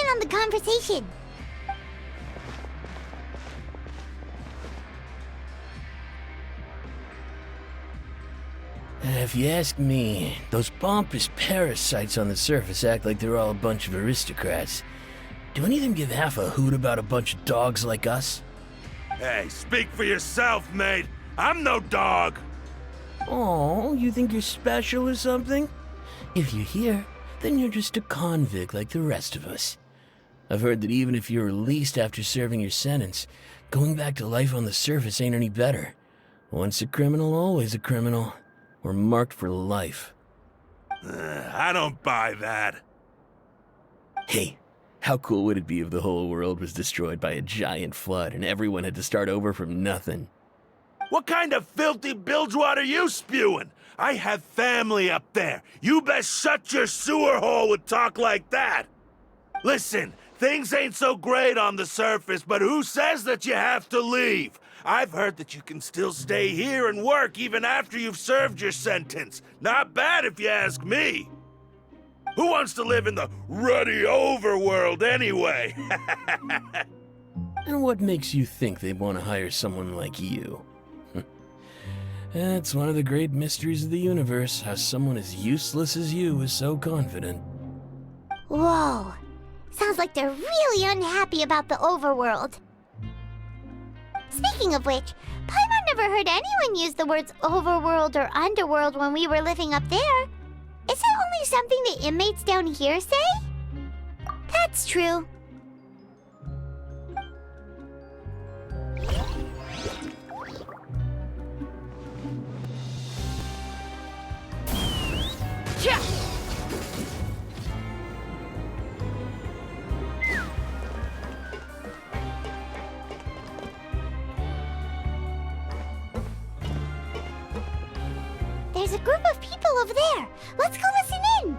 in on the conversation. If you ask me, those pompous parasites on the surface act like they're all a bunch of aristocrats. Do any of them give half a hoot about a bunch of dogs like us? Hey, speak for yourself, mate. I'm no dog. Oh, you think you're special or something? If you're here, then you're just a convict like the rest of us. I've heard that even if you're released after serving your sentence, going back to life on the surface ain't any better. Once a criminal, always a criminal. We're marked for life. I don't buy that. Hey, how cool would it be if the whole world was destroyed by a giant flood and everyone had to start over from nothing? What kind of filthy bilgewater are you spewing? I have family up there. You best shut your sewer hole with talk like that. Listen, things ain't so great on the surface, but who says that you have to leave? I've heard that you can still stay here and work even after you've served your sentence. Not bad if you ask me. Who wants to live in the ruddy overworld anyway? And what makes you think they'd want to hire someone like you? It's one of the great mysteries of the universe, how someone as useless as you is so confident. Whoa. Sounds like they're really unhappy about the overworld. Speaking of which, Paimon never heard anyone use the words overworld or underworld when we were living up there. Is that only something the inmates down here say? That's true. There's a group of people over there. Let's go listen in.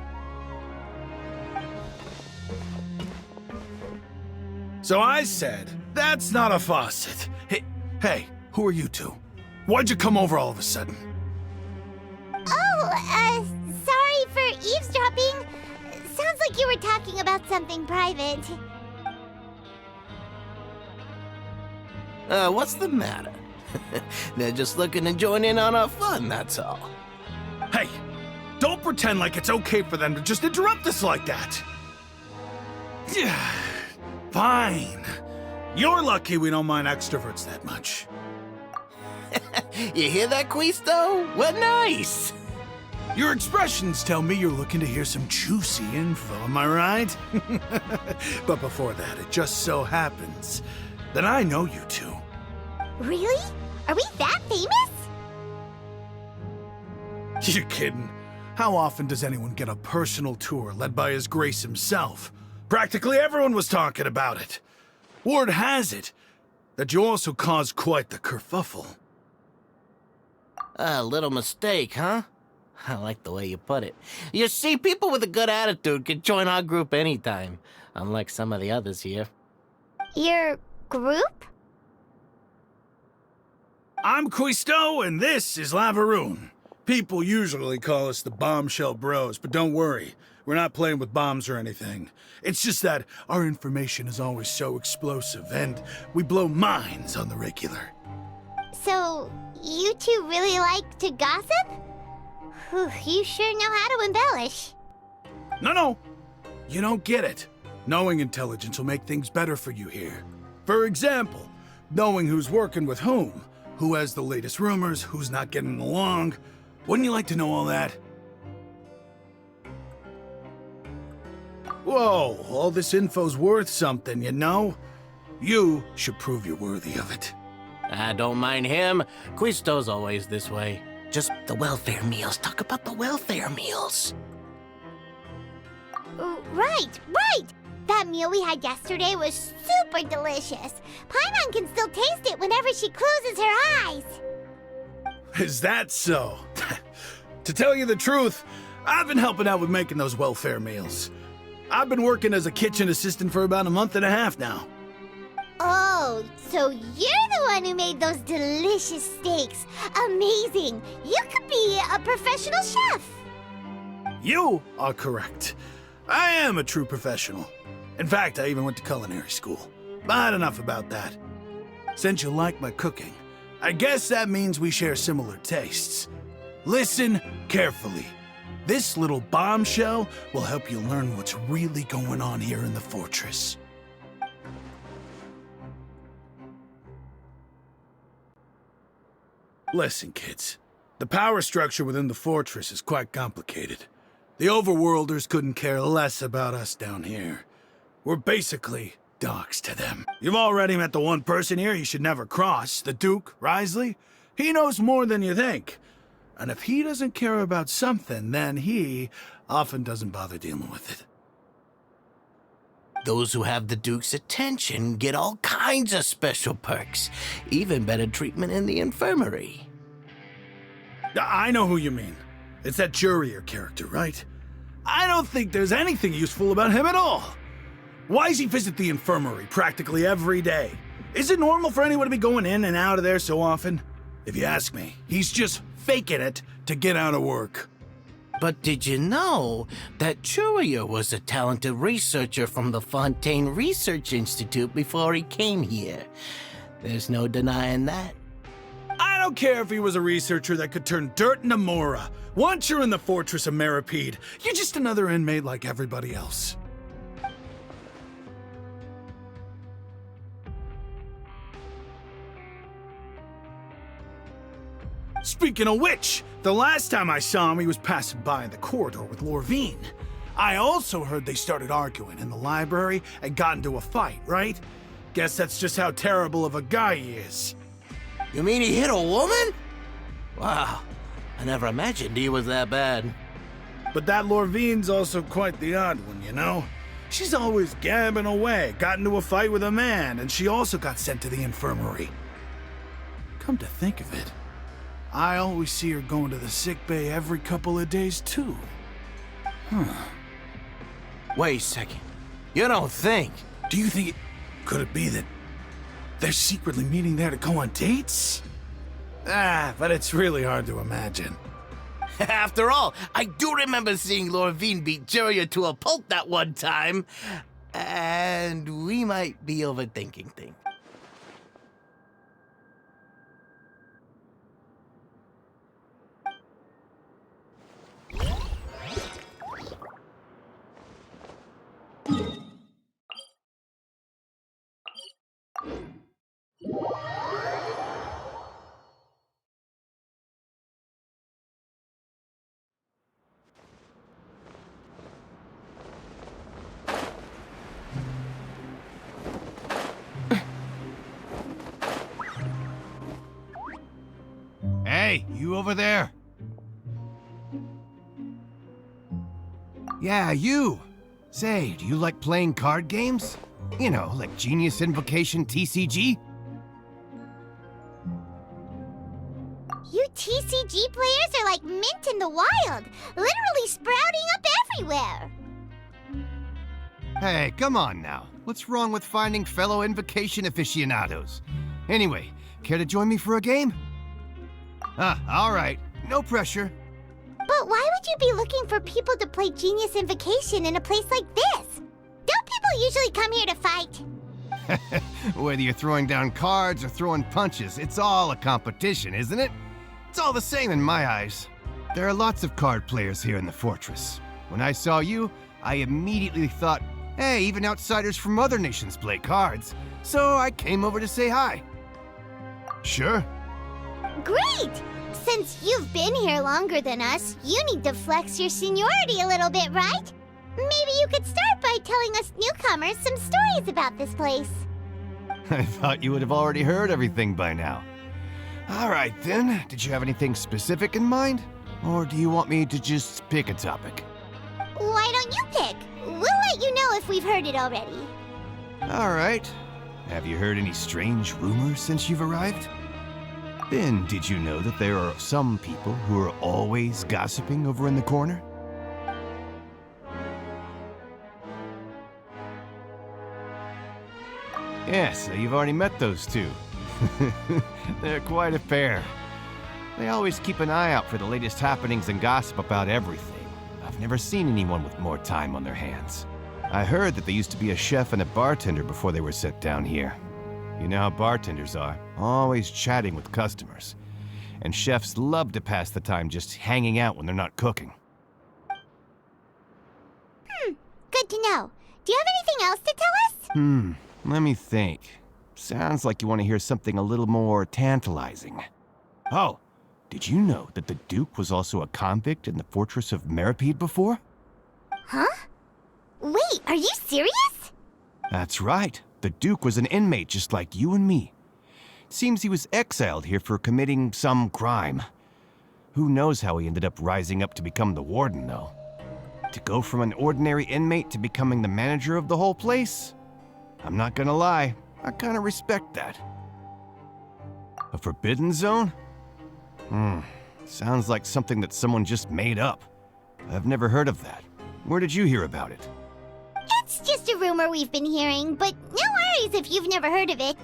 So I said, that's not a faucet. Hey, who are you two? Why'd you come over all of a sudden? Oh, sorry for eavesdropping. Sounds like you were talking about something private. What's the matter? They're just looking to join in on our fun, that's all. Hey, don't pretend like it's okay for them to just interrupt us like that. Fine. You're lucky we don't mind extroverts that much. You hear that, Quisto? We're nice. Your expressions tell me you're looking to hear some juicy info, am I right? But before that, it just so happens that I know you two. Really? Are we that famous? You're kidding. How often does anyone get a personal tour led by His Grace himself? Practically everyone was talking about it. Word has it that you also caused quite the kerfuffle. A little mistake, huh? I like the way you put it. You see, people with a good attitude can join our group anytime, unlike some of the others here. Your group? I'm Quisto, and this is Lavaroon. People usually call us the Bombshell Bros, but don't worry. We're not playing with bombs or anything. It's just that our information is always so explosive, and we blow minds on the regular. So, you two really like to gossip? Whew, you sure know how to embellish. No. You don't get it. Knowing intelligence will make things better for you here. For example, knowing who's working with whom, who has the latest rumors, who's not getting along. Wouldn't you like to know all that? Whoa, all this info's worth something, you know? You should prove you're worthy of it. I don't mind him. Quisto's always this way. Just the welfare meals. Talk about the welfare meals. Right. That meal we had yesterday was super delicious. Paimon can still taste it whenever she closes her eyes. Is that so? To tell you the truth, I've been helping out with making those welfare meals. I've been working as a kitchen assistant for about a month and a half now. Oh, so you're the one who made those delicious steaks. Amazing. You could be a professional chef. You are correct. I am a true professional. In fact, I even went to culinary school. But enough about that. Since you like my cooking, I guess that means we share similar tastes. Listen carefully. This little bombshell will help you learn what's really going on here in the fortress. Listen, kids. The power structure within the fortress is quite complicated. The overworlders couldn't care less about us down here. We're basically dogs to them. You've already met the one person here you should never cross, the Duke, Risley. He knows more than you think. And if he doesn't care about something, then he often doesn't bother dealing with it. Those who have the Duke's attention get all kinds of special perks, even better treatment in the infirmary. I know who you mean. It's that Jurier character, right? I don't think there's anything useful about him at all. Why does he visit the infirmary practically every day? Is it normal for anyone to be going in and out of there so often? If you ask me, he's just faking it to get out of work. But did you know that Jurier was a talented researcher from the Fontaine Research Institute before he came here? There's no denying that. I don't care if he was a researcher that could turn dirt into Mora. Once you're in the fortress of Meripede, you're just another inmate like everybody else. Speaking of which, the last time I saw him, he was passing by in the corridor with Lorvine. I also heard they started arguing in the library and got into a fight, right? Guess that's just how terrible of a guy he is. You mean he hit a woman? Wow, I never imagined he was that bad. But that Lorvine's also quite the odd one, you know? She's always gabbing away, got into a fight with a man, and she also got sent to the infirmary. Come to think of it, I always see her going to the sick bay every couple of days, too. Wait a second. You don't think? Do you think could it be that they're secretly meeting there to go on dates? But it's really hard to imagine. After all, I do remember seeing Lorvine beat Jurier to a pulp that one time. And we might be overthinking things. Hey, you over there? Yeah, you. Say, do you like playing card games? You know, like Genius Invocation TCG? You TCG players are like mint in the wild, literally sprouting up everywhere. Hey, come on now. What's wrong with finding fellow Invocation aficionados? Anyway, care to join me for a game? All right. No pressure. But why would you be looking for people to play Genius Invocation in a place like this? Don't people usually come here to fight? Whether you're throwing down cards or throwing punches, it's all a competition, isn't it? It's all the same in my eyes. There are lots of card players here in the fortress. When I saw you, I immediately thought, hey, even outsiders from other nations play cards. So I came over to say hi. Sure. Great! Since you've been here longer than us, you need to flex your seniority a little bit, right? Maybe you could start by telling us newcomers some stories about this place. I thought you would have already heard everything by now. All right, then. Did you have anything specific in mind? Or do you want me to just pick a topic? Why don't you pick? We'll let you know if we've heard it already. All right. Have you heard any strange rumors since you've arrived? Then, did you know that there are some people who are always gossiping over in the corner? Yes, so you've already met those two. They're quite a pair. They always keep an eye out for the latest happenings and gossip about everything. I've never seen anyone with more time on their hands. I heard that there used to be a chef and a bartender before they were sent down here. You know how bartenders are, always chatting with customers. And chefs love to pass the time just hanging out when they're not cooking. Good to know. Do you have anything else to tell us? Let me think. Sounds like you want to hear something a little more tantalizing. Oh, did you know that the Duke was also a convict in the Fortress of Meripede before? Huh? Wait, are you serious? That's right. The Duke was an inmate just like you and me. Seems he was exiled here for committing some crime. Who knows how he ended up rising up to become the warden, though. To go from an ordinary inmate to becoming the manager of the whole place? I'm not gonna lie, I kinda respect that. A forbidden zone? Sounds like something that someone just made up. I've never heard of that. Where did you hear about it? It's just a rumor we've been hearing, but no worries if you've never heard of it.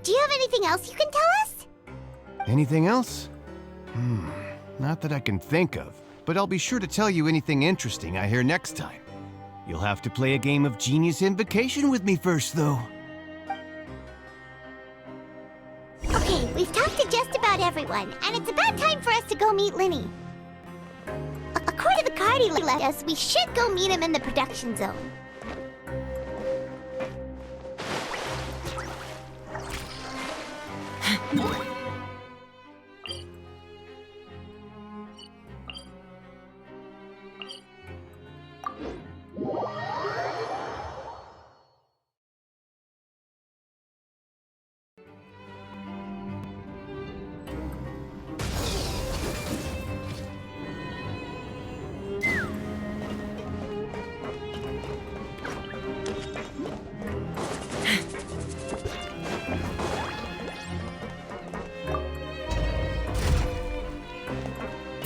Do you have anything else you can tell us? Anything else? Not that I can think of, but I'll be sure to tell you anything interesting I hear next time. You'll have to play a game of Genius Invocation with me first, though. Okay, we've talked to just about everyone, and it's about time for us to go meet Linny. According to the card he left us, we should go meet him in the production zone.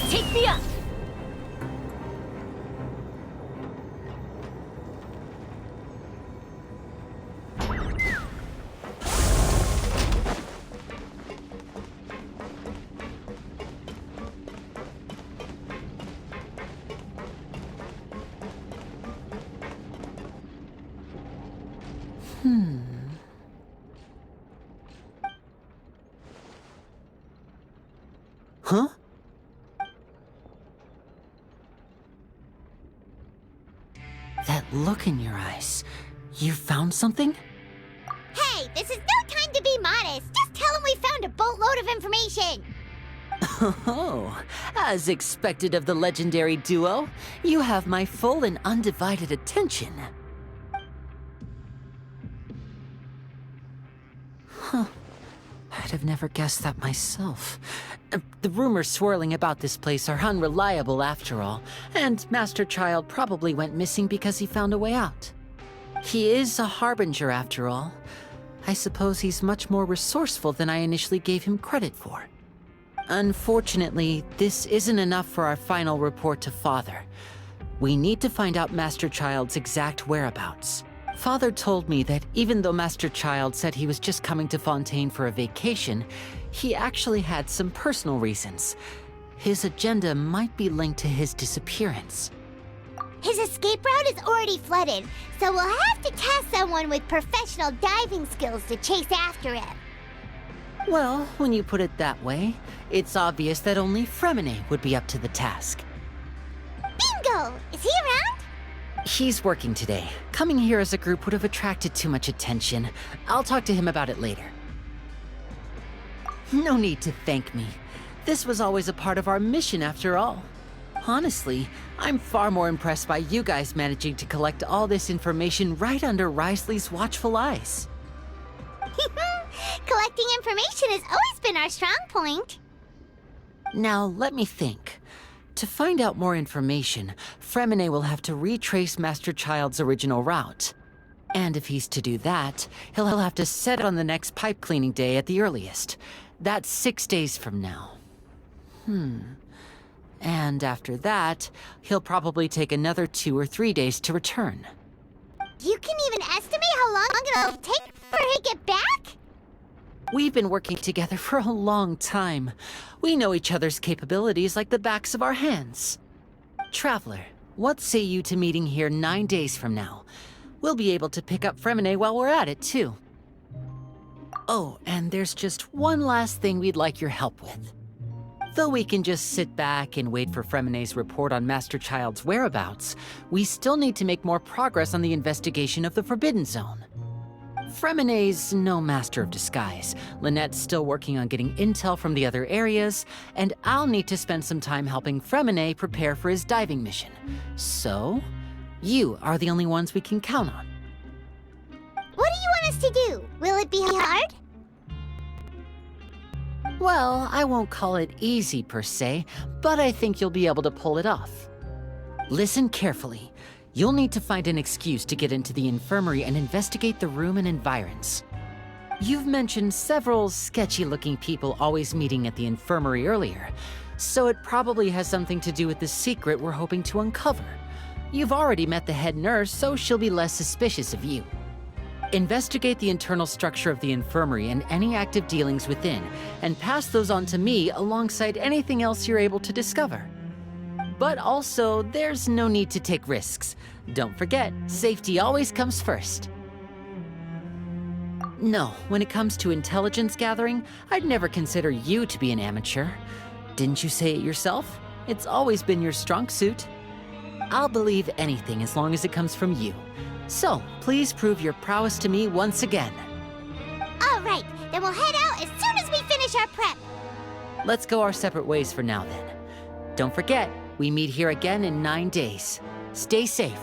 Take me up! Huh? That look in your eyes. You found something? Hey, this is no time to be modest. Just tell him we found a boatload of information. Oh, as expected of the legendary duo, you have my full and undivided attention. Huh. I'd have never guessed that myself. The rumors swirling about this place are unreliable after all, and Master Child probably went missing because he found a way out. He is a harbinger after all. I suppose he's much more resourceful than I initially gave him credit for. Unfortunately, this isn't enough for our final report to Father. We need to find out Master Child's exact whereabouts. Father told me that even though Master Child said he was just coming to Fontaine for a vacation, he actually had some personal reasons. His agenda might be linked to his disappearance. His escape route is already flooded, so we'll have to task someone with professional diving skills to chase after him. Well, when you put it that way, it's obvious that only Fremine would be up to the task. Bingo! Is he around? He's working today. Coming here as a group would have attracted too much attention. I'll talk to him about it later. No need to thank me. This was always a part of our mission after all. Honestly, I'm far more impressed by you guys managing to collect all this information right under Risley's watchful eyes. Collecting information has always been our strong point. Now, let me think. To find out more information, Fremine will have to retrace Master Child's original route. And if he's to do that, he'll have to set on the next pipe cleaning day at the earliest. That's 6 days from now. And after that, he'll probably take another 2 or 3 days to return. You can even estimate how long it'll take for him to get back? We've been working together for a long time. We know each other's capabilities like the backs of our hands. Traveler, what say you to meeting here 9 days from now? We'll be able to pick up Fremine while we're at it, too. Oh, and there's just one last thing we'd like your help with. Though we can just sit back and wait for Fremine's report on Master Child's whereabouts, we still need to make more progress on the investigation of the Forbidden Zone. Fremine's no master of disguise, Lynette's still working on getting intel from the other areas, and I'll need to spend some time helping Fremine prepare for his diving mission. So, you are the only ones we can count on. What do you want us to do? Will it be hard? Well, I won't call it easy per se, but I think you'll be able to pull it off. Listen carefully. You'll need to find an excuse to get into the infirmary and investigate the room and environs. You've mentioned several sketchy-looking people always meeting at the infirmary earlier, so it probably has something to do with the secret we're hoping to uncover. You've already met the head nurse, so she'll be less suspicious of you. Investigate the internal structure of the infirmary and any active dealings within, and pass those on to me alongside anything else you're able to discover. But also, there's no need to take risks. Don't forget, safety always comes first. No, when it comes to intelligence gathering, I'd never consider you to be an amateur. Didn't you say it yourself? It's always been your strong suit. I'll believe anything as long as it comes from you. So, please prove your prowess to me once again. All right, then we'll head out as soon as we finish our prep. Let's go our separate ways for now then. Don't forget, we meet here again in 9 days. Stay safe.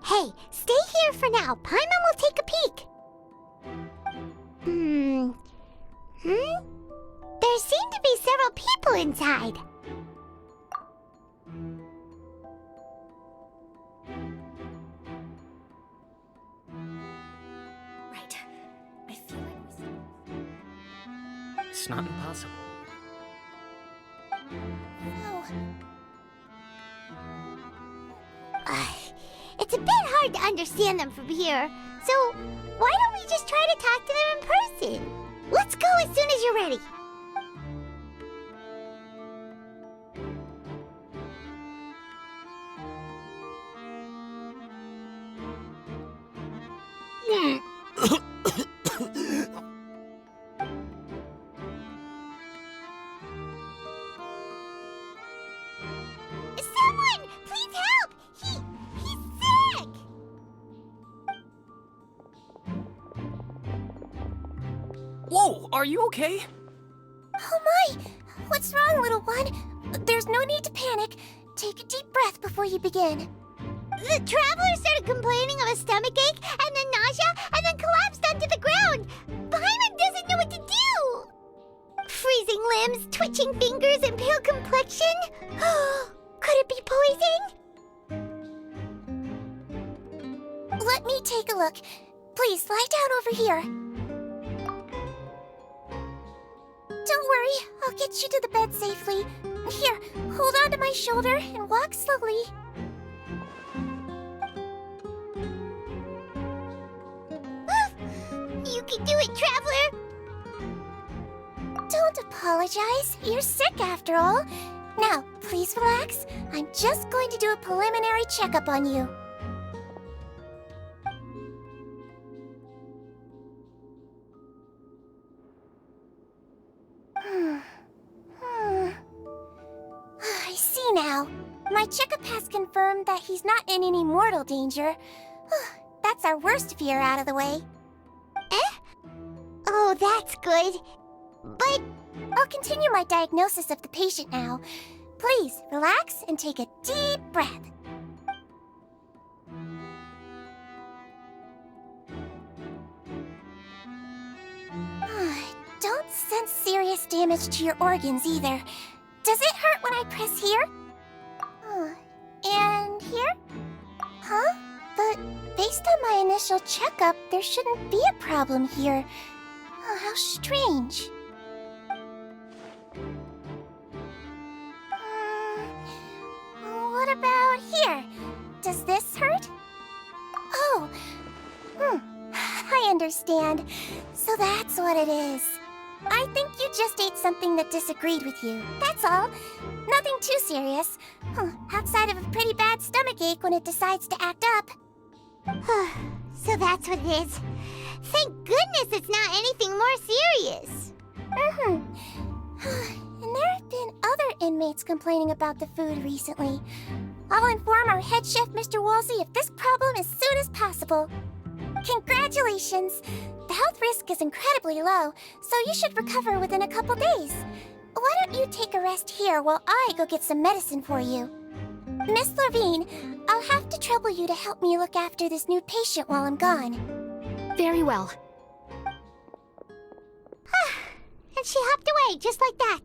Hey, stay here for now. Paimon will take a peek. There seem to be several people inside. Right. I feel like it's not impossible. Oh. It's a bit hard to understand them from here, so why don't we just try to talk to them in person? Let's go as soon as you're ready. Someone, please help! He's sick! Whoa, are you okay? Oh my! What's wrong, little one? There's no need to panic. Take a deep breath before you begin. The traveler started complaining of a stomachache, and then nausea, and then collapsed onto the ground. Paimon doesn't know what to do. Freezing limbs, twitching fingers, and pale complexion? Could it be poison? Let me take a look. Please, lie down over here. Don't worry, I'll get you to the bed safely. Here, hold on to my shoulder and walk slowly. You can do it, Traveler! Don't apologize. You're sick after all. Now, please relax. I'm just going to do a preliminary checkup on you. I see now. My checkup has confirmed that he's not in any mortal danger. That's our worst fear out of the way. Oh, that's good. But I'll continue my diagnosis of the patient now. Please, relax and take a deep breath. Don't sense serious damage to your organs either. Does it hurt when I press here? And here? Huh? But based on my initial checkup, there shouldn't be a problem here. How strange. understand. So that's what it is. I think you just ate something that disagreed with you. That's all. Nothing too serious. Outside of a pretty bad stomachache when it decides to act up. So that's what it is. Thank goodness it's not anything more serious. And there have been other inmates complaining about the food recently. I'll inform our head chef, Mr. Woolsey, of this problem as soon as possible. Congratulations! The health risk is incredibly low, so you should recover within a couple days. Why don't you take a rest here while I go get some medicine for you? Miss Levine, I'll have to trouble you to help me look after this new patient while I'm gone. Very well. And she hopped away just like that.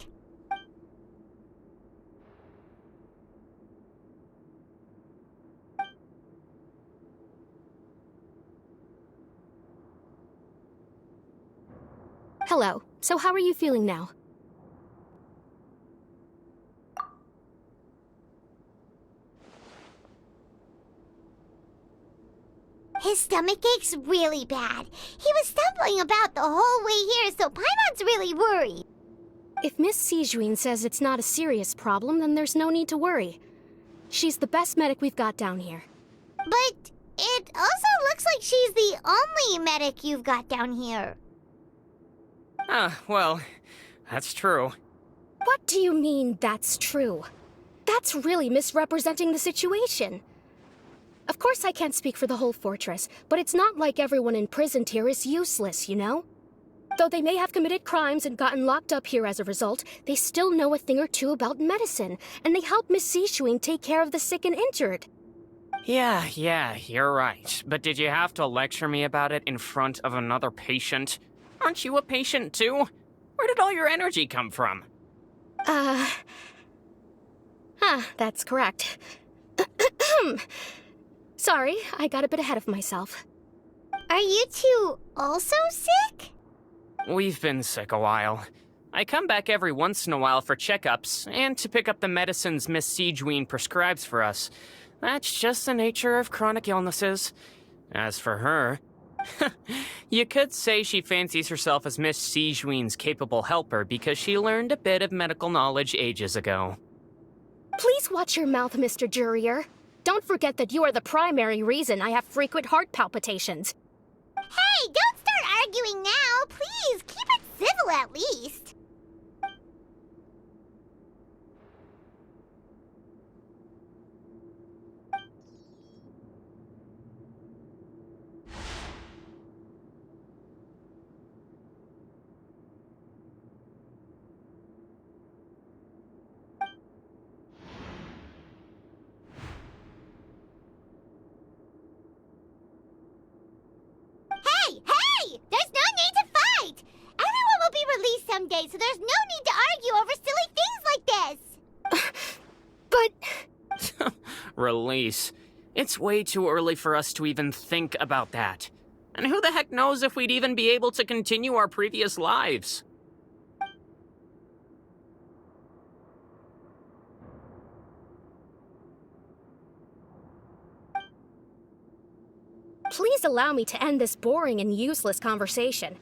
Hello. So how are you feeling now? His stomach ache's really bad. He was stumbling about the whole way here, so Paimon's really worried. If Miss Sijuin says it's not a serious problem, then there's no need to worry. She's the best medic we've got down here. But it also looks like she's the only medic you've got down here. Well, that's true. What do you mean, that's true? That's really misrepresenting the situation. Of course I can't speak for the whole fortress, but it's not like everyone imprisoned here is useless, you know? Though they may have committed crimes and gotten locked up here as a result, they still know a thing or two about medicine, and they help Miss Sishuin take care of the sick and injured. Yeah, you're right. But did you have to lecture me about it in front of another patient? Aren't you a patient too? Where did all your energy come from? That's correct. Sorry, I got a bit ahead of myself. Are you two also sick? We've been sick a while. I come back every once in a while for checkups, and to pick up the medicines Miss Sijuin prescribes for us. That's just the nature of chronic illnesses. As for her, you could say she fancies herself as Miss Sijuin's capable helper because she learned a bit of medical knowledge ages ago. Please watch your mouth, Mr. Jurier. Don't forget that you are the primary reason I have frequent heart palpitations. Hey, don't start arguing now! Please, keep it civil at least! Hey! There's no need to fight! Everyone will be released someday, so there's no need to argue over silly things like this! But... Release. It's way too early for us to even think about that. And who the heck knows if we'd even be able to continue our previous lives? Please allow me to end this boring and useless conversation.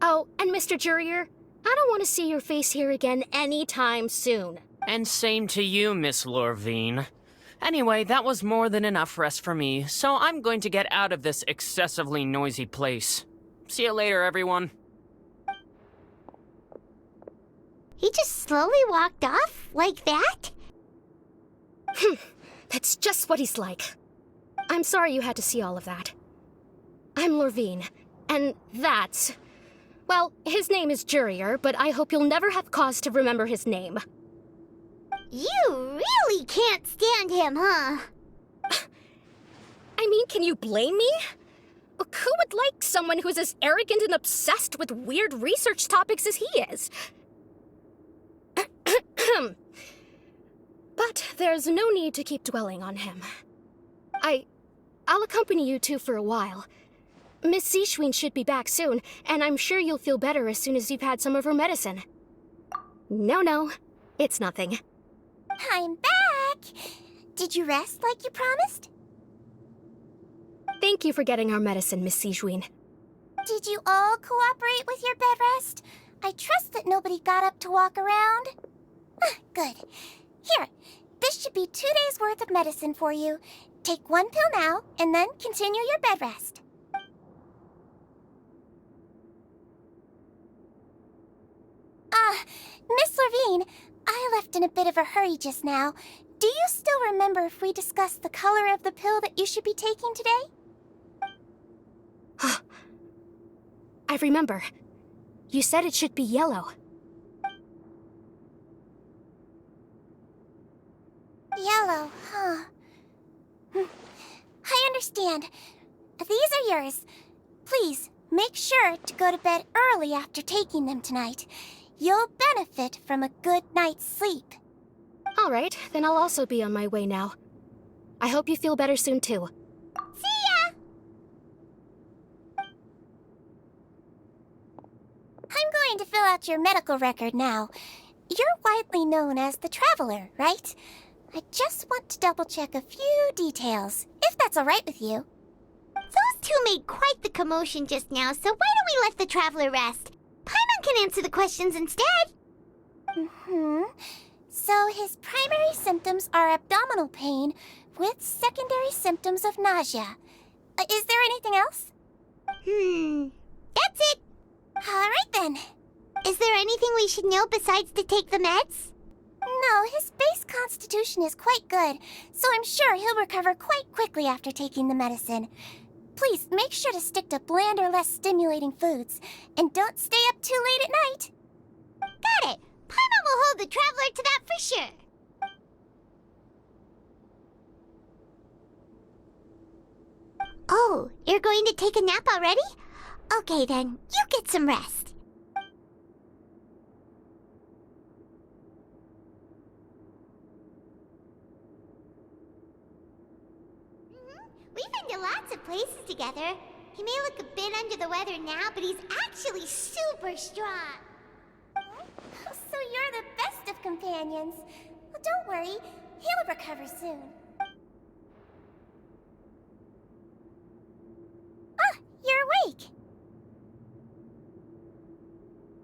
Oh, and Mr. Jurier, I don't want to see your face here again anytime soon. And same to you, Miss Lorvine. Anyway, that was more than enough rest for me, so I'm going to get out of this excessively noisy place. See you later, everyone. He just slowly walked off like that? That's just what he's like. I'm sorry you had to see all of that. I'm Lorvine, and that's... Well, his name is Jurier, but I hope you'll never have cause to remember his name. You really can't stand him, huh? I mean, can you blame me? Who would like someone who's as arrogant and obsessed with weird research topics as he is? But there's no need to keep dwelling on him. I'll accompany you two for a while. Miss Sishuin should be back soon, and I'm sure you'll feel better as soon as you've had some of her medicine. No, it's nothing. I'm back! Did you rest like you promised? Thank you for getting our medicine, Miss Sishuin. Did you all cooperate with your bed rest? I trust that nobody got up to walk around. Good. Here, this should be 2 days' worth of medicine for you. Take 1 pill now, and then continue your bed rest. Miss Levine, I left in a bit of a hurry just now. Do you still remember if we discussed the color of the pill that you should be taking today? I remember. You said it should be yellow. Yellow, huh? I understand. These are yours. Please, make sure to go to bed early after taking them tonight. You'll benefit from a good night's sleep. All right, then I'll also be on my way now. I hope you feel better soon, too. See ya! I'm going to fill out your medical record now. You're widely known as the Traveler, right? I just want to double-check a few details, if that's all right with you. Those two made quite the commotion just now, so why don't we let the Traveler rest? Paimon can answer the questions instead. So his primary symptoms are abdominal pain with secondary symptoms of nausea. Is there anything else? That's it. All right then. Is there anything we should know besides to take the meds? No, his base constitution is quite good, so I'm sure he'll recover quite quickly after taking the medicine. Please make sure to stick to bland or less stimulating foods, and don't stay up too late at night. Got it. Paimon will hold the Traveler to that for sure. Oh, you're going to take a nap already? Okay then, you get some rest. We've been to lots of places together. He may look a bit under the weather now, but he's actually super strong. So you're the best of companions. Well, don't worry, he'll recover soon. Ah, you're awake.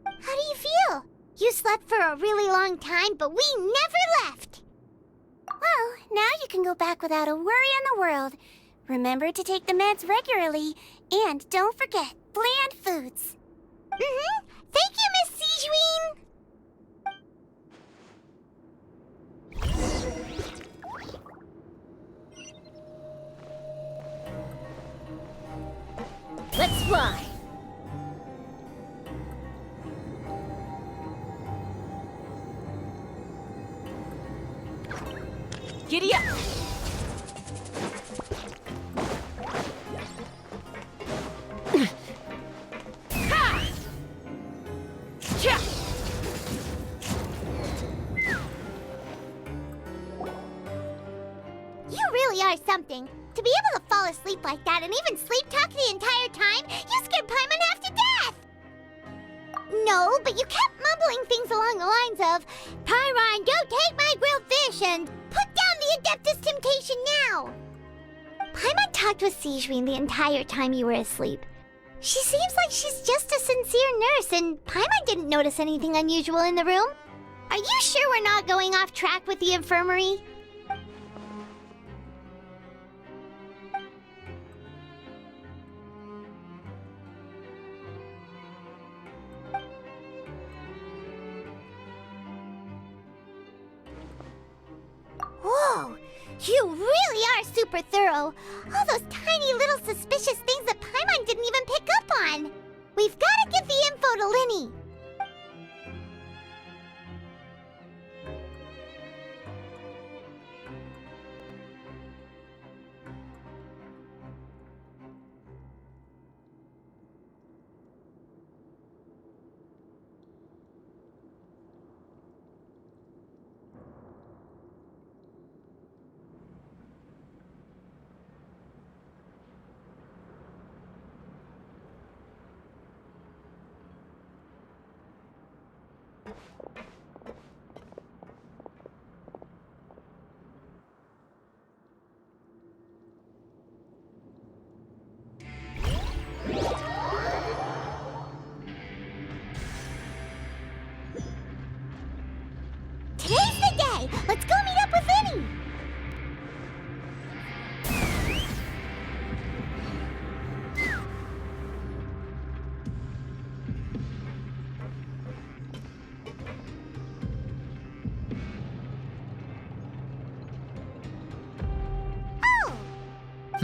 How do you feel? You slept for a really long time, but we never left. Well, now you can go back without a worry in the world. Remember to take the meds regularly, and don't forget, bland foods. Thank you, Miss Sijuin! Let's fly! Giddy up! You really are something. To be able to fall asleep like that and even sleep talk the entire time, you scared Paimon half to death! No, but you kept mumbling things along the lines of, Pyron, don't take my grilled fish, and put down the Adeptus Temptation now! Paimon talked with Sijuin the entire time you were asleep. She seems like she's just a sincere nurse, and Paimon didn't notice anything unusual in the room. Are you sure we're not going off track with the infirmary? Whoa! You really are super thorough. All those tiny little suspicious things that Paimon didn't even pick up on. We've got to give the info to Linny.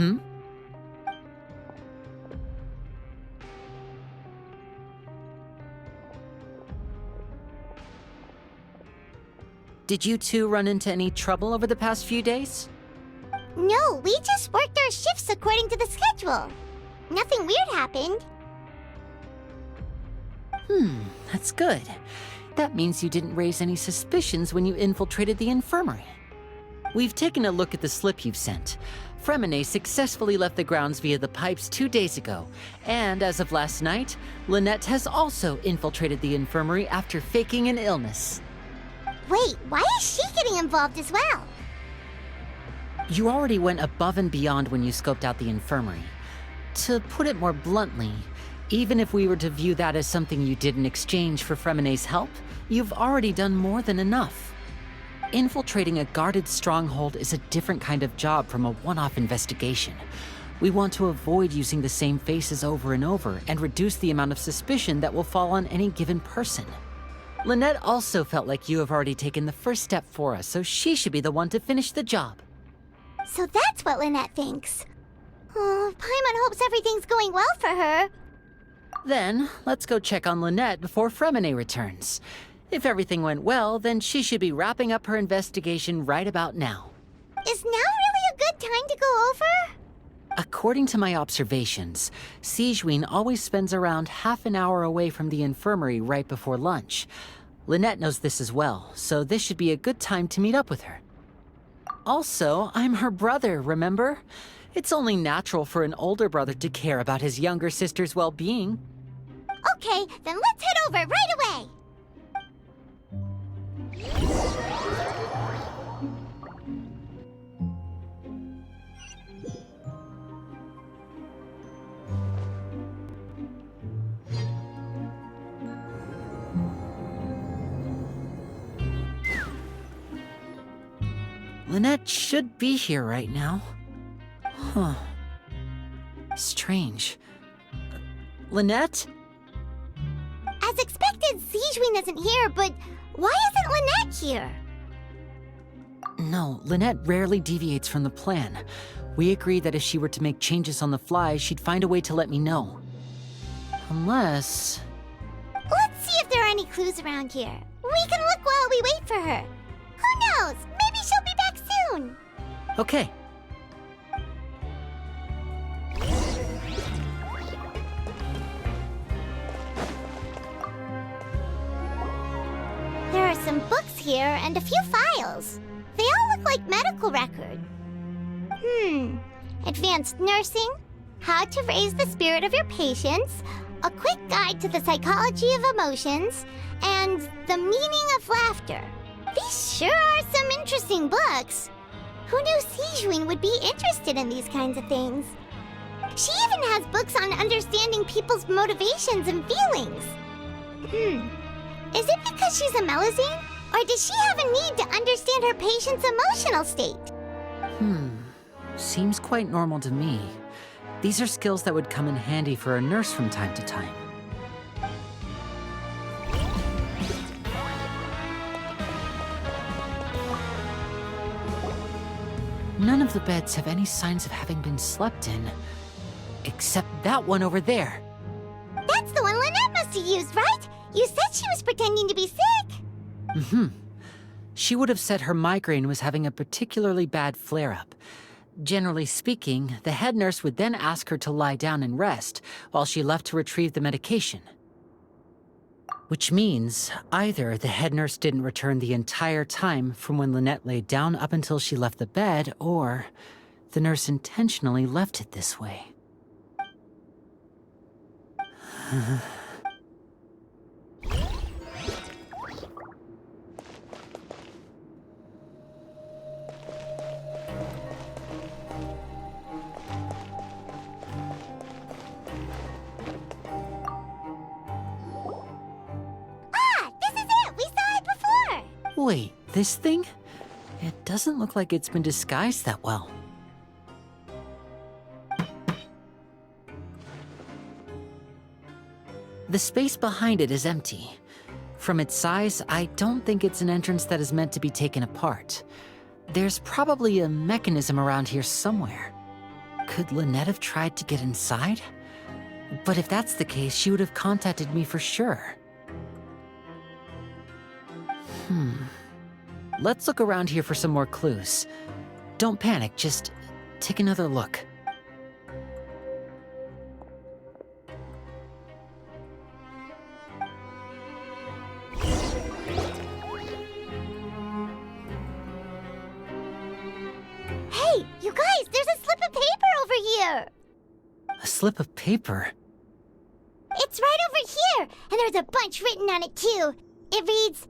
Hmm? Did you two run into any trouble over the past few days? No, we just worked our shifts according to the schedule. Nothing weird happened. That's good. That means you didn't raise any suspicions when you infiltrated the infirmary. We've taken a look at the slip you've sent. Fremine successfully left the grounds via the pipes 2 days ago, and as of last night, Lynette has also infiltrated the infirmary after faking an illness. Wait, why is she getting involved as well? You already went above and beyond when you scoped out the infirmary. To put it more bluntly, even if we were to view that as something you did in exchange for Fremine's help, you've already done more than enough. Infiltrating a guarded stronghold is a different kind of job from a one-off investigation. We want to avoid using the same faces over and over and reduce the amount of suspicion that will fall on any given person. Lynette also felt like you have already taken the first step for us, so she should be the one to finish the job. So that's what Lynette thinks. Oh, Paimon hopes everything's going well for her. Then, let's go check on Lynette before Fremine returns. If everything went well, then she should be wrapping up her investigation right about now. Is now really a good time to go over? According to my observations, Sigewinne always spends around half an hour away from the infirmary right before lunch. Lynette knows this as well, so this should be a good time to meet up with her. Also, I'm her brother, remember? It's only natural for an older brother to care about his younger sister's well-being. Okay, then let's head over right away. Lynette should be here right now. Huh. Strange. Lynette? As expected, Sigewinne isn't here, but why isn't Lynette here? No, Lynette rarely deviates from the plan. We agreed that if she were to make changes on the fly, she'd find a way to let me know. Unless... Let's see if there are any clues around here. We can look while we wait for her. Who knows? Maybe she'll be back soon. Okay. There are some books here and a few files. They all look like medical record. Advanced nursing, how to raise the spirit of your patients, a quick guide to the psychology of emotions, and the meaning of laughter. These sure are some interesting books. Who knew Sigewinne would be interested in these kinds of things? She even has books on understanding people's motivations and feelings. Is it because she's a Melusine? Or does she have a need to understand her patient's emotional state? Seems quite normal to me. These are skills that would come in handy for a nurse from time to time. None of the beds have any signs of having been slept in. Except that one over there. That's the one Lynette must have used, right? You said she was pretending to be sick. She would have said her migraine was having a particularly bad flare-up. Generally speaking, the head nurse would then ask her to lie down and rest while she left to retrieve the medication. Which means either the head nurse didn't return the entire time from when Lynette laid down up until she left the bed, or the nurse intentionally left it this way. Wait, this thing? It doesn't look like it's been disguised that well. The space behind it is empty. From its size, I don't think it's an entrance that is meant to be taken apart. There's probably a mechanism around here somewhere. Could Lynette have tried to get inside? But if that's the case, she would have contacted me for sure. Let's look around here for some more clues. Don't panic, just take another look. Hey, you guys, there's a slip of paper over here! A slip of paper? It's right over here, and there's a bunch written on it too. It reads,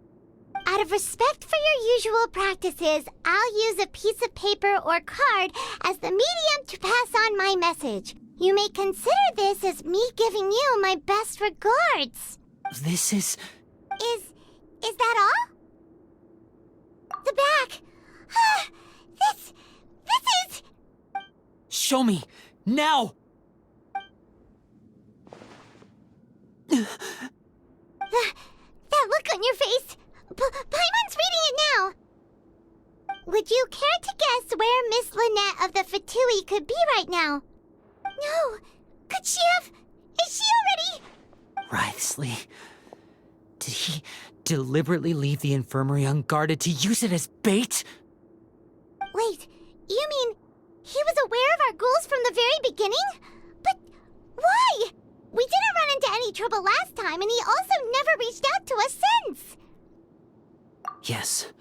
"Out of respect for your usual practices, I'll use a piece of paper or card as the medium to pass on my message. You may consider this as me giving you my best regards." This is... Is that all? The back. This is... Show me! Now! That look on your face. Paimon's reading it now. Would you care to guess where Miss Lynette of the Fatui could be right now? No. Could she have... Is she already... Wriothesley. Did he deliberately leave the infirmary unguarded to use it as bait? Wait, you mean he was aware of our goals from the very beginning? But why? We didn't run into any trouble last time, and he also never reached out to us since. Yes,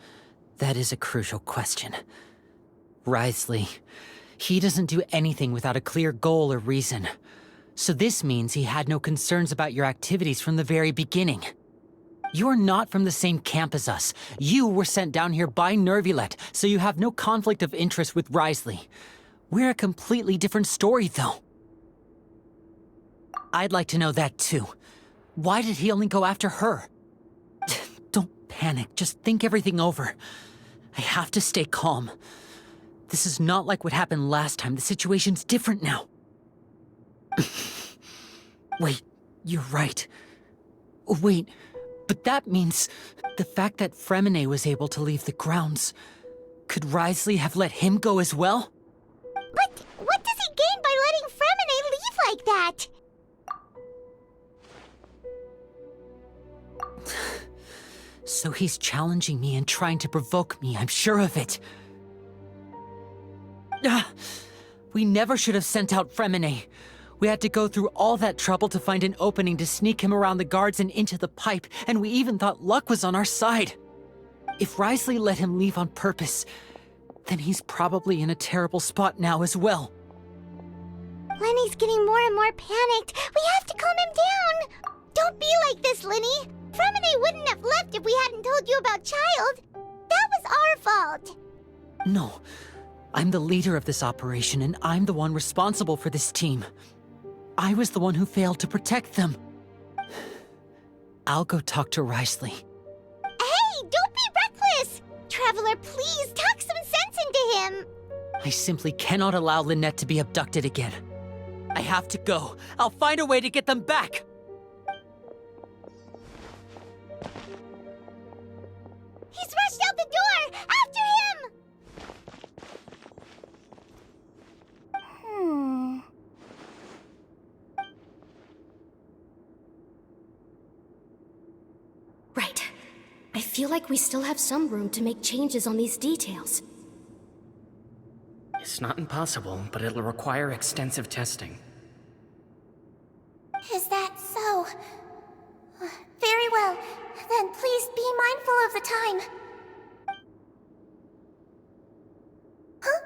that is a crucial question. Wriothesley, he doesn't do anything without a clear goal or reason. So this means he had no concerns about your activities from the very beginning. You're not from the same camp as us. You were sent down here by Nervulet, so you have no conflict of interest with Wriothesley. We're a completely different story, though. I'd like to know that, too. Why did he only go after her? Don't panic, just think everything over. I have to stay calm. This is not like what happened last time. The situation's different now. Wait, you're right. Wait, but that means the fact that Fremine was able to leave the grounds. Could Wriothesley have let him go as well? But what does he gain by letting Fremine leave like that? So he's challenging me and trying to provoke me, I'm sure of it. We never should have sent out Fremine. We had to go through all that trouble to find an opening to sneak him around the guards and into the pipe, and we even thought luck was on our side. If Wriothesley let him leave on purpose, then he's probably in a terrible spot now as well. Lenny's getting more and more panicked. We have to calm him down. Don't be like this, Lenny. Fremine wouldn't have left if we hadn't told you about Child. That was our fault. No, I'm the leader of this operation, and I'm the one responsible for this team. I was the one who failed to protect them. I'll go talk to Wriothesley. Hey, don't be reckless! Traveler, please talk some sense into him. I simply cannot allow Lynette to be abducted again. I have to go. I'll find a way to get them back. He's rushed out the door! After him! Right. I feel like we still have some room to make changes on these details. It's not impossible, but it'll require extensive testing. Is that so? Very well. Then please be mindful of the time. Huh?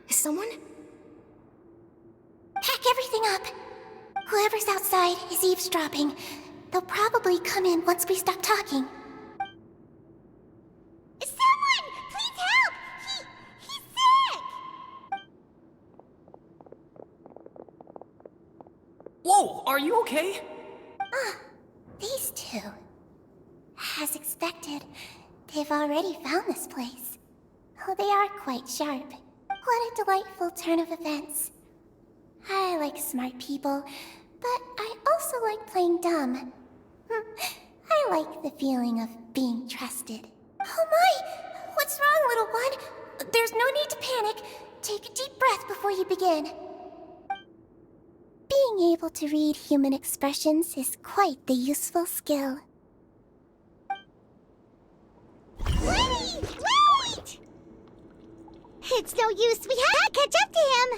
Is someone? Pack everything up. Whoever's outside is eavesdropping. They'll probably come in once we stop talking. Someone! Please help! He's sick! Whoa, are you okay? These two. As expected, they've already found this place. Oh, they are quite sharp. What a delightful turn of events. I like smart people, but I also like playing dumb. I like the feeling of being trusted. Oh my! What's wrong, little one? There's no need to panic. Take a deep breath before you begin. Being able to read human expressions is quite the useful skill. Lenny! Wait! It's no use. We have to catch up to him.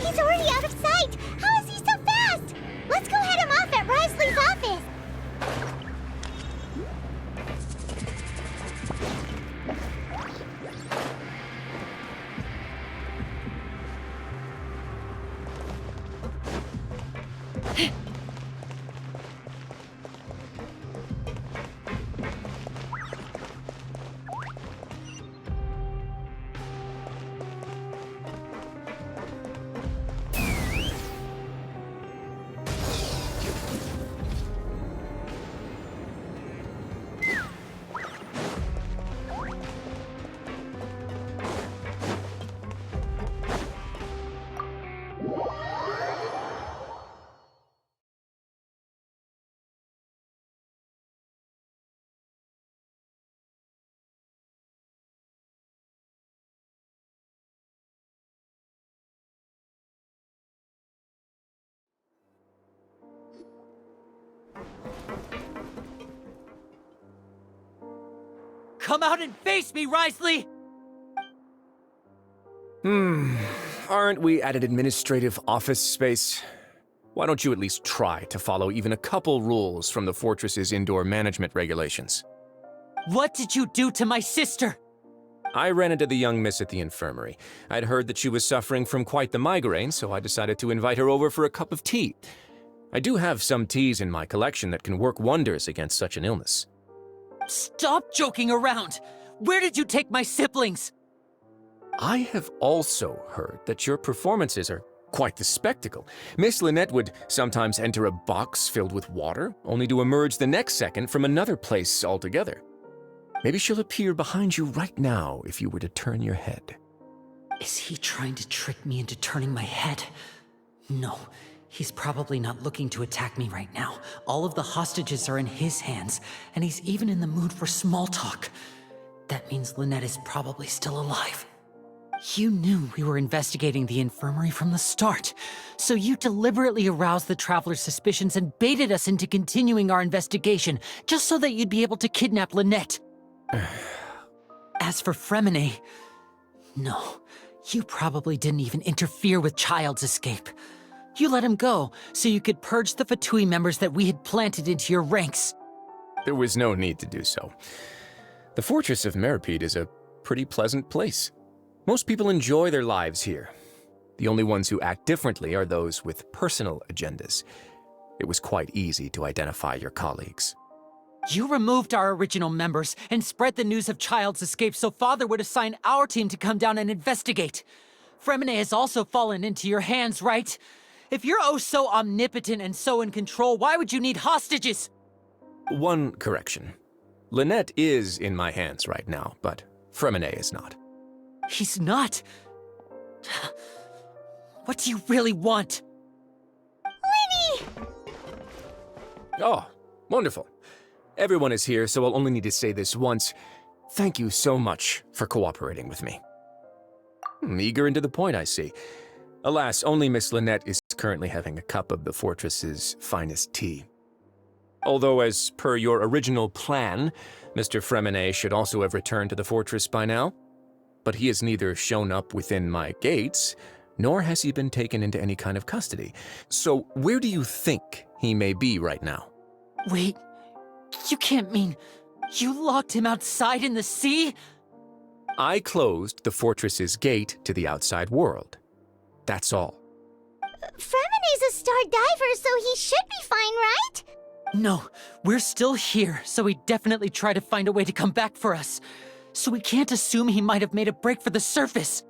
He's already out of sight. How is he so fast? Let's go head him off at Risley's office. Come out and face me, Risley! Aren't we at an administrative office space? Why don't you at least try to follow even a couple rules from the fortress's indoor management regulations? What did you do to my sister? I ran into the young miss at the infirmary. I'd heard that she was suffering from quite the migraine, so I decided to invite her over for a cup of tea. I do have some teas in my collection that can work wonders against such an illness. Stop joking around! Where did you take my siblings? I have also heard that your performances are quite the spectacle. Miss Lynette would sometimes enter a box filled with water, only to emerge the next second from another place altogether. Maybe she'll appear behind you right now if you were to turn your head. Is he trying to trick me into turning my head? No, he's probably not looking to attack me right now. All of the hostages are in his hands, and he's even in the mood for small talk. That means Lynette is probably still alive. You knew we were investigating the infirmary from the start, so you deliberately aroused the traveler's suspicions and baited us into continuing our investigation, just so that you'd be able to kidnap Lynette. As for Fremine, no, you probably didn't even interfere with Child's escape. You let him go, so you could purge the Fatui members that we had planted into your ranks. There was no need to do so. The Fortress of Meripede is a pretty pleasant place. Most people enjoy their lives here. The only ones who act differently are those with personal agendas. It was quite easy to identify your colleagues. You removed our original members and spread the news of Child's escape so Father would assign our team to come down and investigate. Fremine has also fallen into your hands, right? If you're oh so omnipotent and so in control, why would you need hostages? One correction. Lynette is in my hands right now, but Fremine is not. He's not. What do you really want? Lenny! Oh, wonderful. Everyone is here, so I'll only need to say this once. Thank you so much for cooperating with me. Eager and to the point, I see. Alas, only Miss Lynette is currently having a cup of the fortress's finest tea. Although, as per your original plan, Mr. Fremine should also have returned to the fortress by now. But he has neither shown up within my gates, nor has he been taken into any kind of custody. So where do you think he may be right now? Wait, you can't mean you locked him outside in the sea? I closed the fortress's gate to the outside world. That's all. Fremine's a star diver, so he should be fine, right? No, we're still here, so he'd definitely try to find a way to come back for us. So we can't assume he might have made a break for the surface.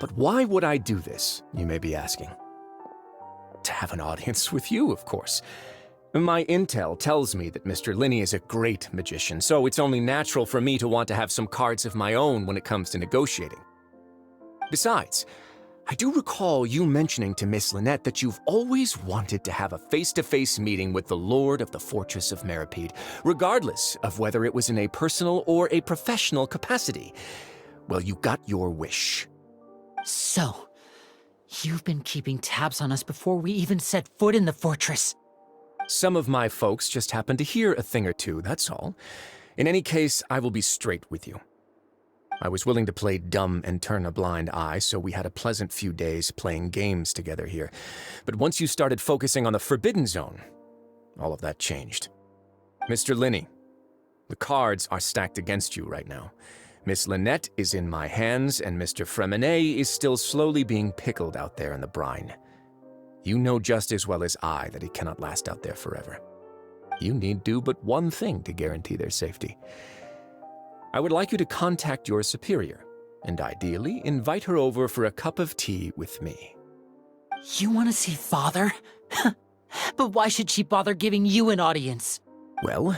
But why would I do this, you may be asking? To have an audience with you, of course. My intel tells me that Mr. Linney is a great magician, so it's only natural for me to want to have some cards of my own when it comes to negotiating. Besides, I do recall you mentioning to Miss Lynette that you've always wanted to have a face-to-face meeting with the Lord of the Fortress of Meripede, regardless of whether it was in a personal or a professional capacity. Well, you got your wish. So, you've been keeping tabs on us before we even set foot in the fortress. Some of my folks just happened to hear a thing or two, that's all. In any case, I will be straight with you. I was willing to play dumb and turn a blind eye, so we had a pleasant few days playing games together here. But once you started focusing on the Forbidden Zone, all of that changed. Mr. Linney, the cards are stacked against you right now. Miss Lynette is in my hands, and Mr. Fremenet is still slowly being pickled out there in the brine. You know just as well as I that he cannot last out there forever. You need do but one thing to guarantee their safety. I would like you to contact your superior, and ideally invite her over for a cup of tea with me. You want to see Father? But why should she bother giving you an audience? Well,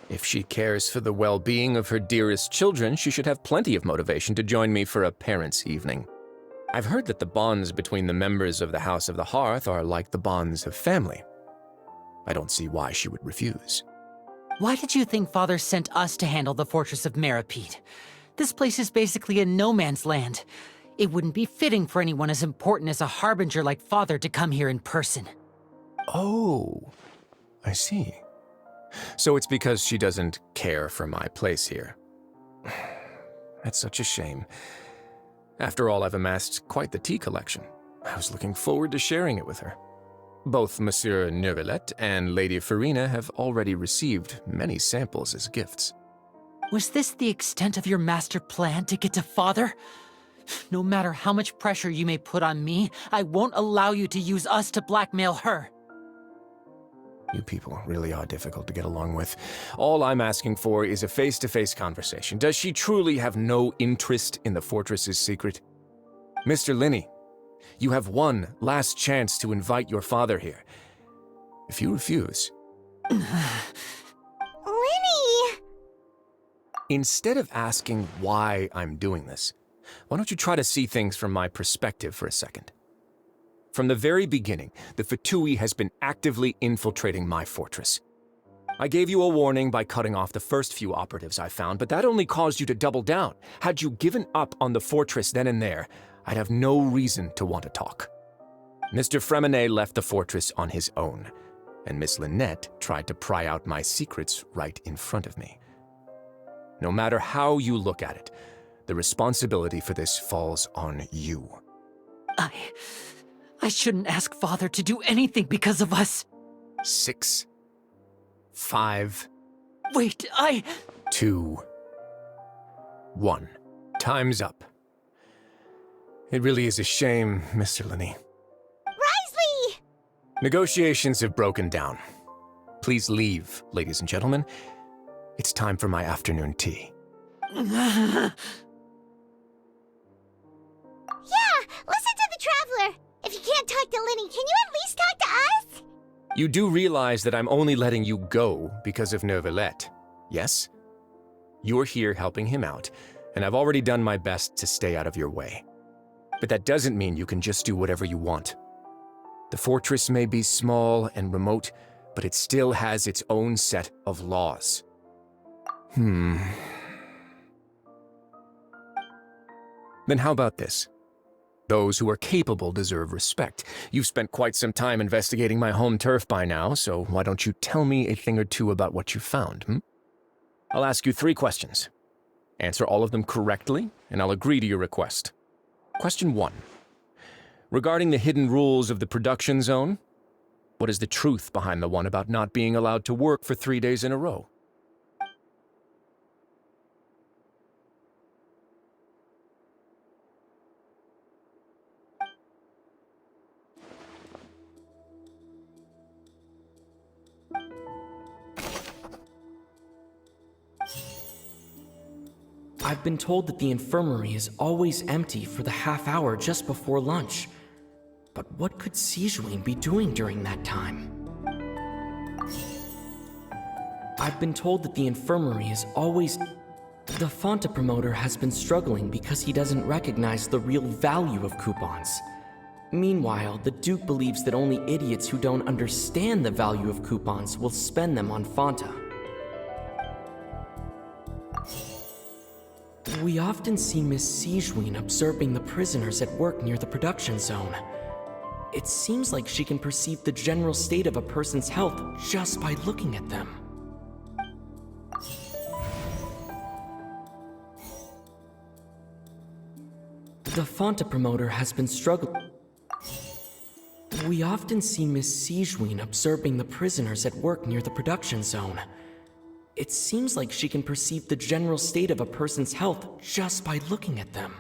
if she cares for the well-being of her dearest children, she should have plenty of motivation to join me for a parents' evening. I've heard that the bonds between the members of the House of the Hearth are like the bonds of family. I don't see why she would refuse. Why did you think Father sent us to handle the Fortress of Meripede? This place is basically a no-man's land. It wouldn't be fitting for anyone as important as a harbinger like Father to come here in person. Oh, I see. So it's because she doesn't care for my place here. That's such a shame. After all, I've amassed quite the tea collection. I was looking forward to sharing it with her. Both Monsieur Neuvillette and Lady Farina have already received many samples as gifts. Was this the extent of your master plan to get to Father? No matter how much pressure you may put on me, I won't allow you to use us to blackmail her. You people really are difficult to get along with. All I'm asking for is a face-to-face conversation. Does she truly have no interest in the fortress's secret? Mr. Linney, you have one last chance to invite your father here. If you refuse... Linny! Instead of asking why I'm doing this, why don't you try to see things from my perspective for a second? From the very beginning, the Fatui has been actively infiltrating my fortress. I gave you a warning by cutting off the first few operatives I found, but that only caused you to double down. Had you given up on the fortress then and there, I'd have no reason to want to talk. Mr. Fremenet left the fortress on his own, and Miss Lynette tried to pry out my secrets right in front of me. No matter how you look at it, the responsibility for this falls on you. I shouldn't ask Father to do anything because of us. 6, 5... Wait, 2, 1. Time's up. It really is a shame, Mr. Linney. Risley! Negotiations have broken down. Please leave, ladies and gentlemen. It's time for my afternoon tea. Yeah, listen to the Traveler. If you can't talk to Linny, can you at least talk to us? You do realize that I'm only letting you go because of Neuvillette, yes? You're here helping him out, and I've already done my best to stay out of your way. But that doesn't mean you can just do whatever you want. The fortress may be small and remote, but it still has its own set of laws. Then how about this? Those who are capable deserve respect. You've spent quite some time investigating my home turf by now, so why don't you tell me a thing or two about what you found, I'll ask you 3 questions. Answer all of them correctly, and I'll agree to your request. Question 1. Regarding the hidden rules of the production zone, what is the truth behind the one about not being allowed to work for 3 days in a row? I've been told that the infirmary is always empty for the half hour just before lunch. But what could Sijuin be doing during that time? I've been told that the infirmary is always... The Fanta promoter has been struggling because he doesn't recognize the real value of coupons. Meanwhile, the Duke believes that only idiots who don't understand the value of coupons will spend them on Fanta. We often see Miss Sijween observing the prisoners at work near the production zone. It seems like she can perceive the general state of a person's health just by looking at them. The Fanta promoter has been struggling. We often see Miss Sijween observing the prisoners at work near the production zone. It seems like she can perceive the general state of a person's health just by looking at them.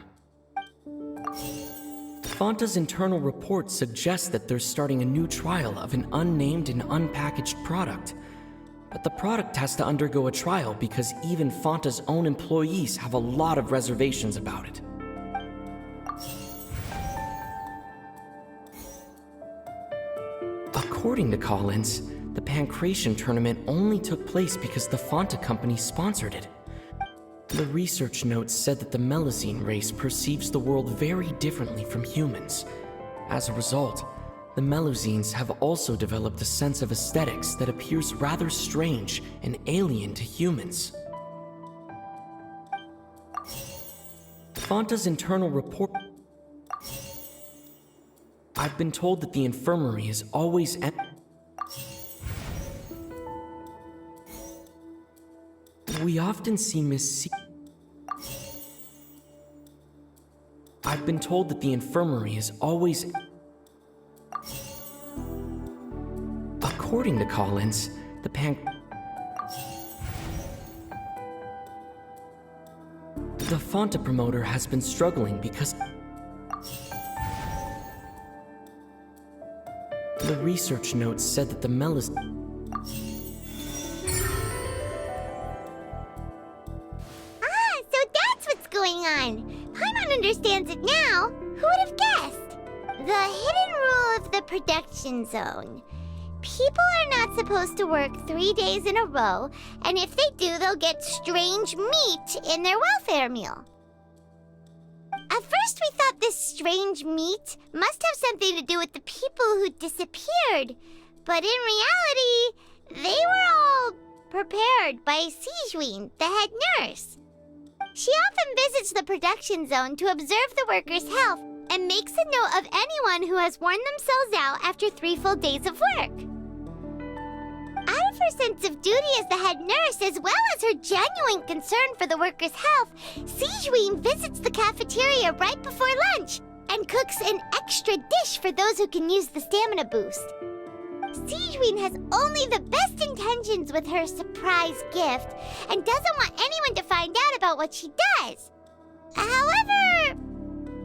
Fanta's internal report suggests that they're starting a new trial of an unnamed and unpackaged product. But the product has to undergo a trial because even Fanta's own employees have a lot of reservations about it. According to Collins, the Pancration tournament only took place because the Fanta company sponsored it. The research notes said that the Melazine race perceives the world very differently from humans. As a result, the Melazines have also developed a sense of aesthetics that appears rather strange and alien to humans. Fanta's internal report... I've been told that the infirmary is always We often see Miss C... I've been told that the infirmary is always... According to Collins, the Fanta promoter has been struggling because... The research notes said that the Melas... So that's what's going on. Paimon understands it now. Who would have guessed? The hidden rule of the production zone. People are not supposed to work 3 days in a row, and if they do, they'll get strange meat in their welfare meal. At first, we thought this strange meat must have something to do with the people who disappeared. But in reality, they were all prepared by Sijween, the head nurse. She often visits the production zone to observe the workers' health and makes a note of anyone who has worn themselves out after 3 full days of work. Out of her sense of duty as the head nurse, as well as her genuine concern for the workers' health, Sijween visits the cafeteria right before lunch and cooks an extra dish for those who can use the stamina boost. Sijween has only the best intentions with her surprise gift and doesn't want anyone to find out about what she does. However,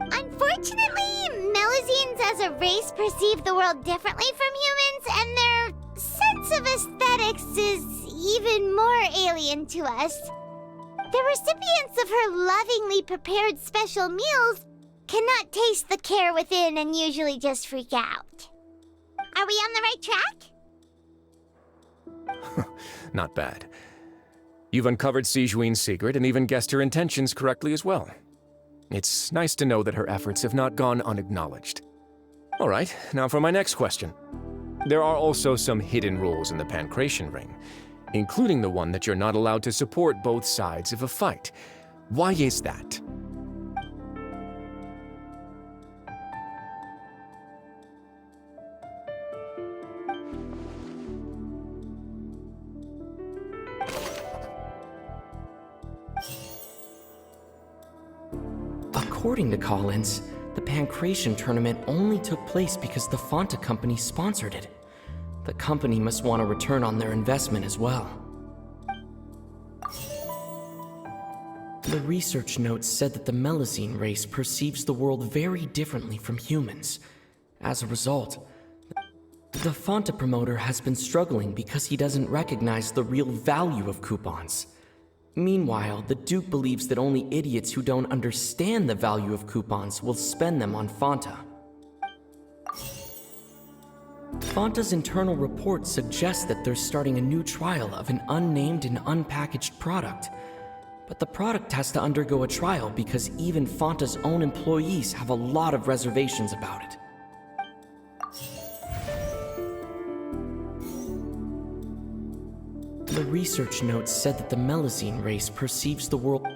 unfortunately, Melazines as a race perceive the world differently from humans, and their sense of aesthetics is even more alien to us. The recipients of her lovingly prepared special meals cannot taste the care within and usually just freak out. Are we on the right track? Not bad. You've uncovered Sijween's secret and even guessed her intentions correctly as well. It's nice to know that her efforts have not gone unacknowledged. All right, now for my next question. There are also some hidden rules in the Pancration ring, including the one that you're not allowed to support both sides of a fight. Why is that? According to Collins, the Pancration tournament only took place because the Fanta company sponsored it. The company must want a return on their investment as well. The research notes said that the Melazine race perceives the world very differently from humans. As a result, the Fanta promoter has been struggling because he doesn't recognize the real value of coupons. Meanwhile, the Duke believes that only idiots who don't understand the value of coupons will spend them on Fanta. Fanta's internal report suggests that they're starting a new trial of an unnamed and unpackaged product. But the product has to undergo a trial because even Fanta's own employees have a lot of reservations about it. The research notes said that the Melazine race perceives the world.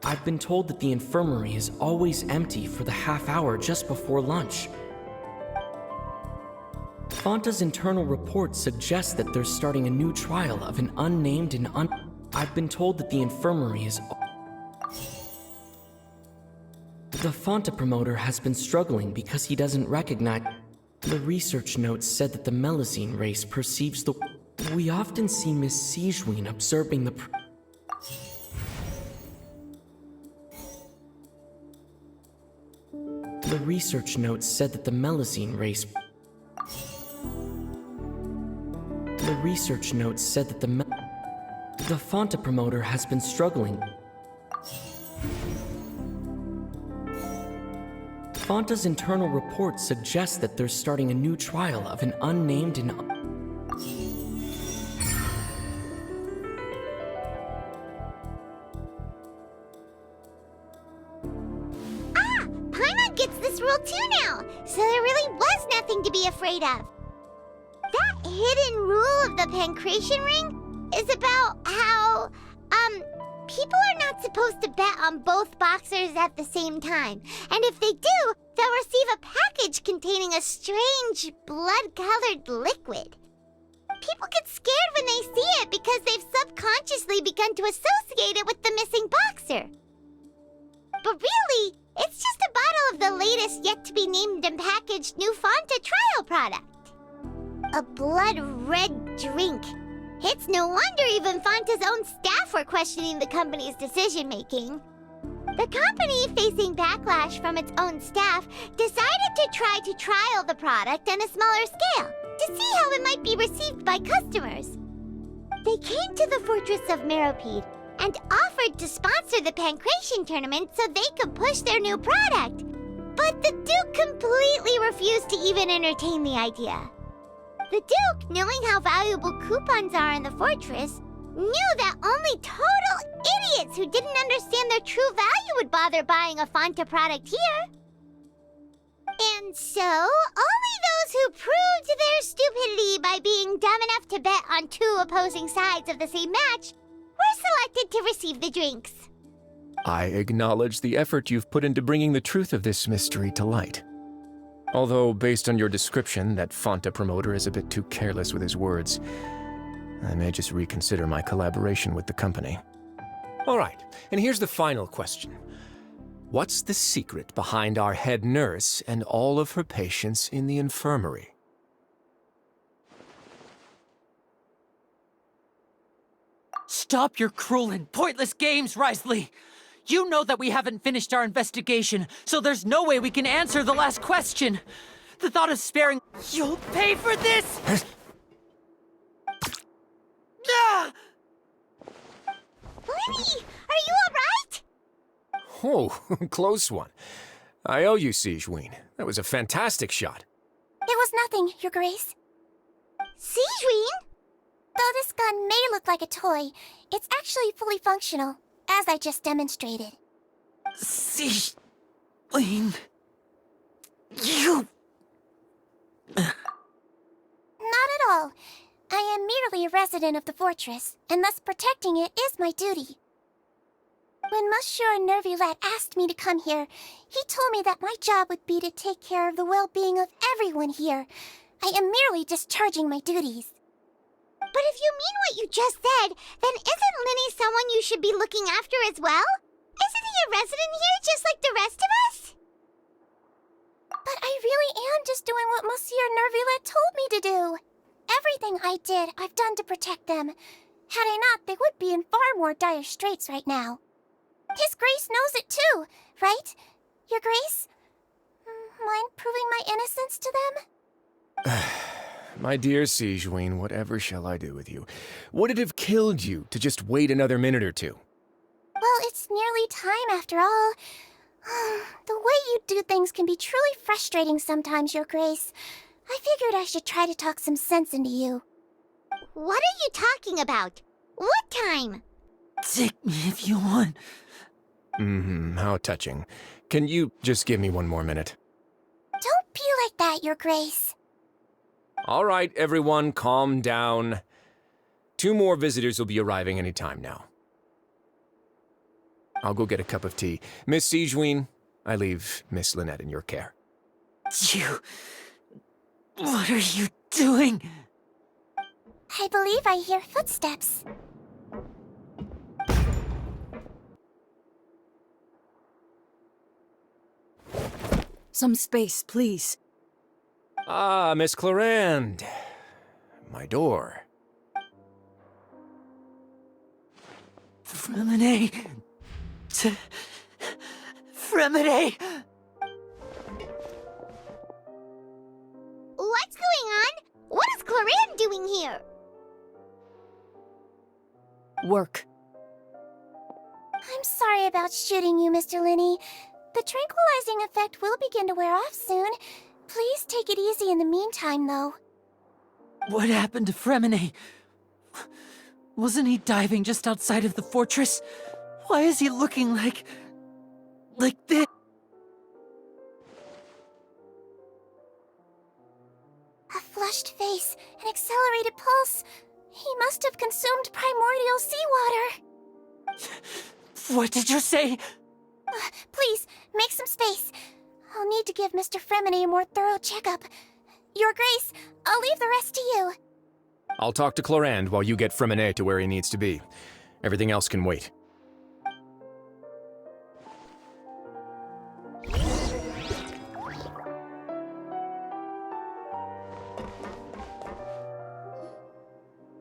I've been told that the infirmary is always empty for the half hour just before lunch. Fanta's internal report suggests that they're starting a new trial of an unnamed and I've been told that the infirmary is... The Fanta promoter has been struggling because he doesn't recognize... The research notes said that the Melazine race perceives the... We often see Miss Sigewin observing the... The research notes said that the Melazine race... The research notes said that the Fanta promoter has been struggling. Fanta's internal report suggests that they're starting a new trial of an unnamed and... Paimon gets this rule too now, so there really was nothing to be afraid of. That hidden rule of the Pancration Ring is about how, people are not supposed to bet on both boxers at the same time. And if they do, they'll receive a package containing a strange, blood-colored liquid. People get scared when they see it because they've subconsciously begun to associate it with the missing boxer. But really, it's just a bottle of the latest yet-to-be-named and packaged new Fanta trial product. A blood-red drink. It's no wonder even Fanta's own staff were questioning the company's decision-making. The company, facing backlash from its own staff, decided to try to trial the product on a smaller scale to see how it might be received by customers. They came to the fortress of Meropide and offered to sponsor the Pancration tournament so they could push their new product. But the Duke completely refused to even entertain the idea. The Duke, knowing how valuable coupons are in the fortress, knew that only total idiots who didn't understand their true value would bother buying a Fanta product here. And so, only those who proved their stupidity by being dumb enough to bet on two opposing sides of the same match were selected to receive the drinks. I acknowledge the effort you've put into bringing the truth of this mystery to light. Although, based on your description, that Fanta promoter is a bit too careless with his words, I may just reconsider my collaboration with the company. All right, and here's the final question. What's the secret behind our head nurse and all of her patients in the infirmary? Stop your cruel and pointless games, Risley! You know that we haven't finished our investigation, so there's no way we can answer the last question. The thought of sparing... You'll pay for this! Ah! Lenny, are you alright? Oh, close one. I owe you, Sigewin. That was a fantastic shot. It was nothing, Your Grace. Sigewin? Though this gun may look like a toy, it's actually fully functional, as I just demonstrated. Sigewin... You... Not at all. I am merely a resident of the fortress, and thus protecting it is my duty. When Monsieur Nervulette asked me to come here, he told me that my job would be to take care of the well-being of everyone here. I am merely discharging my duties. But if you mean what you just said, then isn't Linny someone you should be looking after as well? Isn't he a resident here just like the rest of us? But I really am just doing what Monsieur Nervulette told me to do. Everything I did, I've done to protect them. Had I not, they would be in far more dire straits right now. His Grace knows it too, right? Your Grace? Mind proving my innocence to them? My dear Sigewin, whatever shall I do with you? Would it have killed you to just wait another minute or two? Well, it's nearly time after all. The way you do things can be truly frustrating sometimes, Your Grace. I figured I should try to talk some sense into you. What are you talking about? What time? Take me if you want. How touching. Can you just give me one more minute? Don't be like that, Your Grace. All right, everyone, calm down. 2 more visitors will be arriving any time now. I'll go get a cup of tea. Miss Sigewinne, I leave Miss Lynette in your care. You... What are you doing? I believe I hear footsteps. Some space, please. Ah, Miss Clarande. My door. Fremine... Fremine... What's going on? What is Clarande doing here? Work. I'm sorry about shooting you, Mr. Linney. The tranquilizing effect will begin to wear off soon. Please take it easy in the meantime, though. What happened to Fremine? Wasn't he diving just outside of the fortress? Why is he looking like this? A flushed face, an accelerated pulse. He must have consumed primordial seawater. What did you say? Please, make some space. I'll need to give Mr. Fremine a more thorough checkup. Your Grace, I'll leave the rest to you. I'll talk to Clarande while you get Fremine to where he needs to be. Everything else can wait.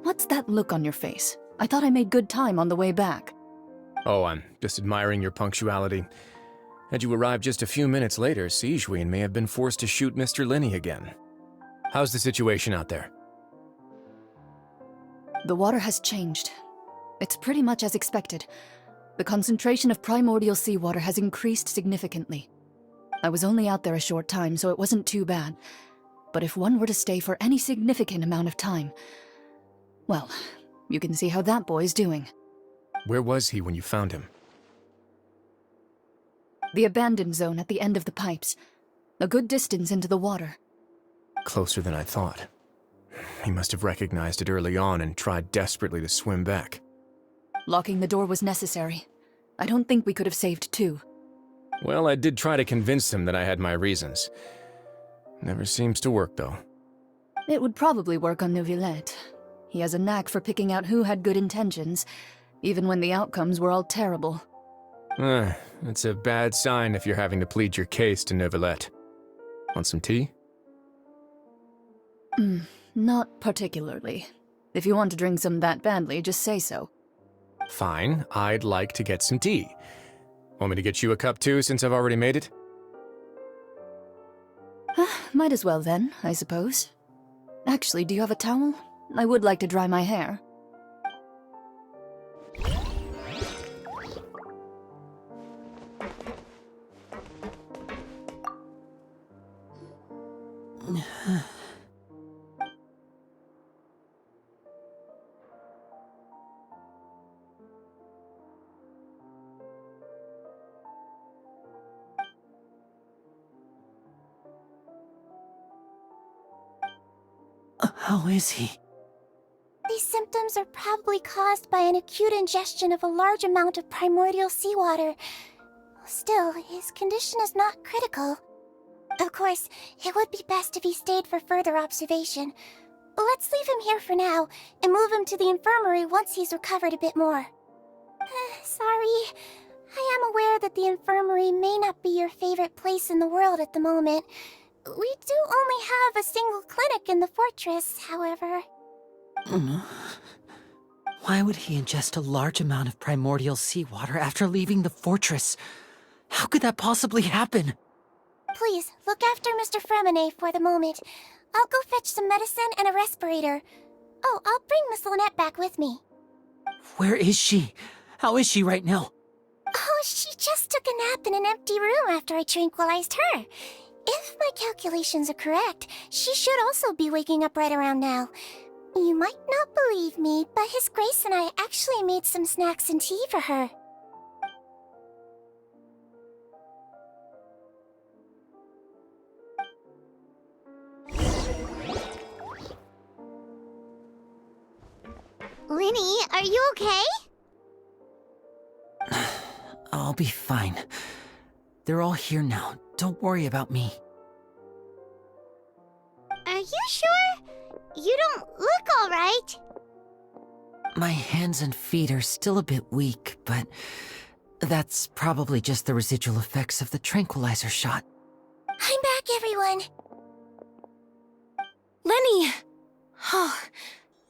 What's that look on your face? I thought I made good time on the way back. Oh, I'm just admiring your punctuality. Had you arrived just a few minutes later, Sigewinne may have been forced to shoot Mr. Linney again. How's the situation out there? The water has changed. It's pretty much as expected. The concentration of primordial seawater has increased significantly. I was only out there a short time, so it wasn't too bad. But if one were to stay for any significant amount of time... Well, you can see how that boy's doing. Where was he when you found him? The abandoned zone at the end of the pipes. A good distance into the water. Closer than I thought. He must have recognized it early on and tried desperately to swim back. Locking the door was necessary. I don't think we could have saved 2. Well, I did try to convince him that I had my reasons. Never seems to work, though. It would probably work on Neuvillette. He has a knack for picking out who had good intentions, even when the outcomes were all terrible. It's a bad sign if you're having to plead your case to Neuvillette. Want some tea? Not particularly. If you want to drink some that badly, just say so. Fine, I'd like to get some tea. Want me to get you a cup too, since I've already made it? Might as well then, I suppose. Actually, do you have a towel? I would like to dry my hair. How is he? These symptoms are probably caused by an acute ingestion of a large amount of primordial seawater. Still, his condition is not critical. Of course, it would be best if he stayed for further observation. Let's leave him here for now, and move him to the infirmary once he's recovered a bit more. Sorry. I am aware that the infirmary may not be your favorite place in the world at the moment. We do only have a single clinic in the fortress, however. Why would he ingest a large amount of primordial seawater after leaving the fortress? How could that possibly happen? Please, look after Mr. Fremine for the moment. I'll go fetch some medicine and a respirator. Oh, I'll bring Miss Lynette back with me. Where is she? How is she right now? Oh, she just took a nap in an empty room after I tranquilized her. If my calculations are correct, she should also be waking up right around now. You might not believe me, but His Grace and I actually made some snacks and tea for her. Linny, are you okay? I'll be fine. They're all here now. Don't worry about me. Are you sure? You don't look all right. My hands and feet are still a bit weak, but that's probably just the residual effects of the tranquilizer shot. I'm back, everyone. Lenny! Oh,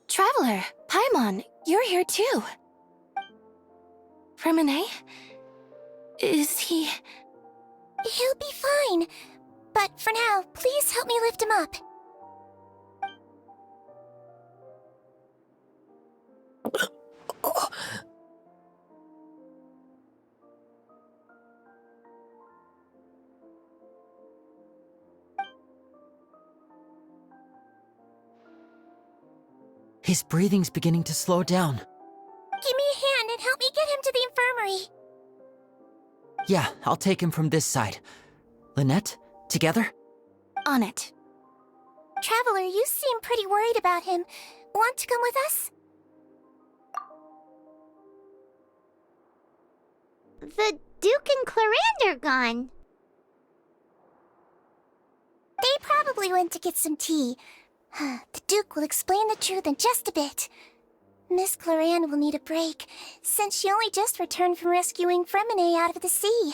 Traveler, Paimon, you're here too. Remine? Is he... He'll be fine. But for now, please help me lift him up. His breathing's beginning to slow down. Give me a hand and help me get him to the infirmary. Yeah, I'll take him from this side. Lynette, together? On it. Traveler, you seem pretty worried about him. Want to come with us? The Duke and Clarande are gone. They probably went to get some tea. The Duke will explain the truth in just a bit. Miss Clarande will need a break, since she only just returned from rescuing Fremine out of the sea.